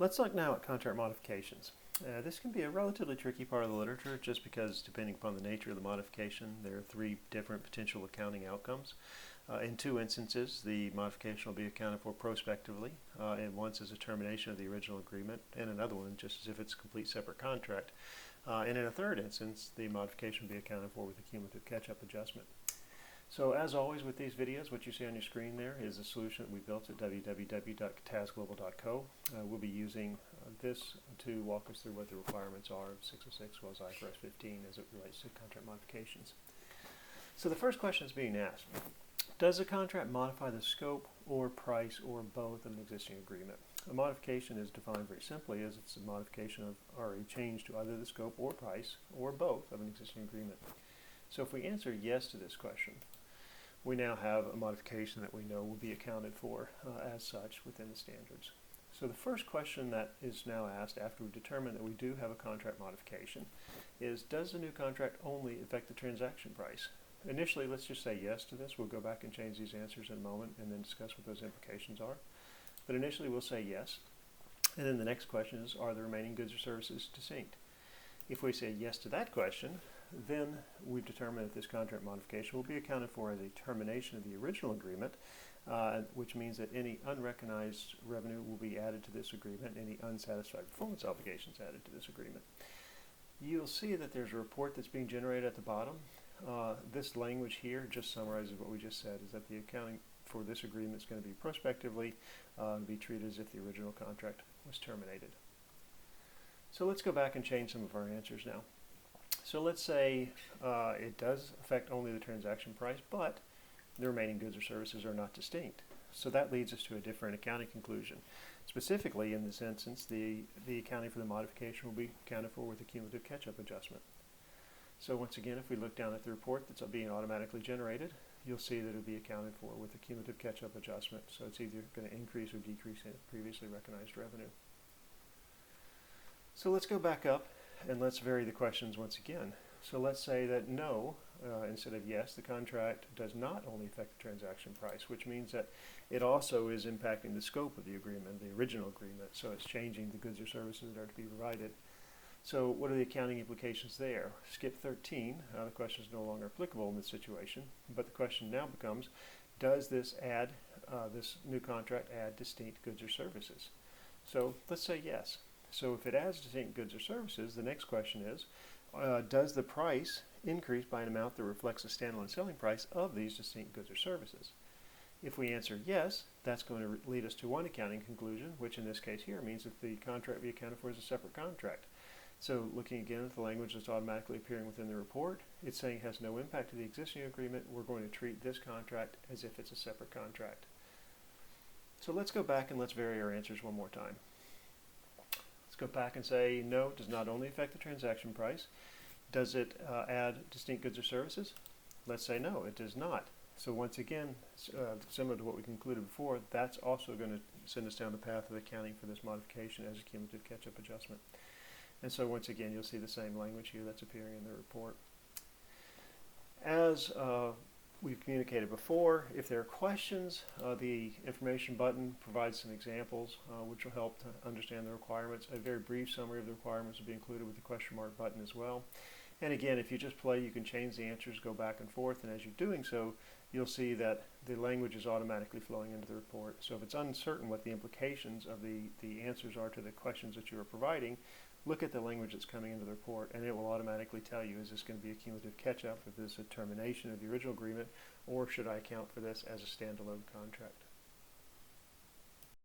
Let's look now at contract modifications. This can be a relatively tricky part of the literature just because depending upon the nature of the modification, there are three different potential accounting outcomes. In two instances, the modification will be accounted for prospectively, and once as a termination of the original agreement, and another one just as if it's a complete separate contract. And in a third instance, the modification will be accounted for with a cumulative catch-up adjustment. So as always with these videos, what you see on your screen there is a solution that we built at www.tasglobal.co. We'll be using this to walk us through what the requirements are of 606 as well as IFRS 15 as it relates to contract modifications. So the first question is being asked, does a contract modify the scope or price or both of an existing agreement? A modification is defined very simply as it's a modification of or a change to either the scope or price or both of an existing agreement. So if we answer yes to this question, we now have a modification that we know will be accounted for as such within the standards. So the first question that is now asked after we determine that we do have a contract modification is, does the new contract only affect the transaction price? Initially, let's just say yes to this. We'll go back and change these answers in a moment and then discuss what those implications are. But initially, we'll say yes. And then the next question is, are the remaining goods or services distinct? If we say yes to that question, then we've determined that this contract modification will be accounted for as a termination of the original agreement, which means that any unrecognized revenue will be added to this agreement, any unsatisfied performance obligations added to this agreement. You'll see that there's a report that's being generated at the bottom. This language here just summarizes what we just said, is that the accounting for this agreement is going to be prospectively be treated as if the original contract was terminated. So let's go back and change some of our answers now. So let's say it does affect only the transaction price, but the remaining goods or services are not distinct. So that leads us to a different accounting conclusion. Specifically, in this instance, the accounting for the modification will be accounted for with a cumulative catch-up adjustment. So once again, if we look down at the report that's being automatically generated, you'll see that it will be accounted for with a cumulative catch-up adjustment. So it's either going to increase or decrease in previously recognized revenue. So let's go back up and let's vary the questions once again. So let's say that no, instead of yes, the contract does not only affect the transaction price, which means that it also is impacting the scope of the agreement, the original agreement. So it's changing the goods or services that are to be provided. So what are the accounting implications there? Skip 13, the question is no longer applicable in this situation, but the question now becomes, does this new contract add distinct goods or services? So let's say yes. So if it adds distinct goods or services, the next question is, does the price increase by an amount that reflects the standalone selling price of these distinct goods or services? If we answer yes, that's going to lead us to one accounting conclusion, which in this case here means that the contract be accounted for as a separate contract. So looking again at the language that's automatically appearing within the report, it's saying it has no impact to the existing agreement. We're going to treat this contract as if it's a separate contract. So let's go back and let's vary our answers one more time. Let's go back and say no, it does not only affect the transaction price. Does it add distinct goods or services? Let's say no, it does not. So once again, similar to what we concluded before, that's also going to send us down the path of accounting for this modification as a cumulative catch-up adjustment. And so once again, you'll see the same language here that's appearing in the report. As we've communicated before, if there are questions, the information button provides some examples which will help to understand the requirements. A very brief summary of the requirements will be included with the question mark button as well. And again, if you just play, you can change the answers, go back and forth, and as you're doing so, you'll see that the language is automatically flowing into the report. So if it's uncertain what the implications of the answers are to the questions that you are providing, look at the language that's coming into the report, and it will automatically tell you, is this going to be a cumulative catch-up, if this is a termination of the original agreement, or should I account for this as a standalone contract?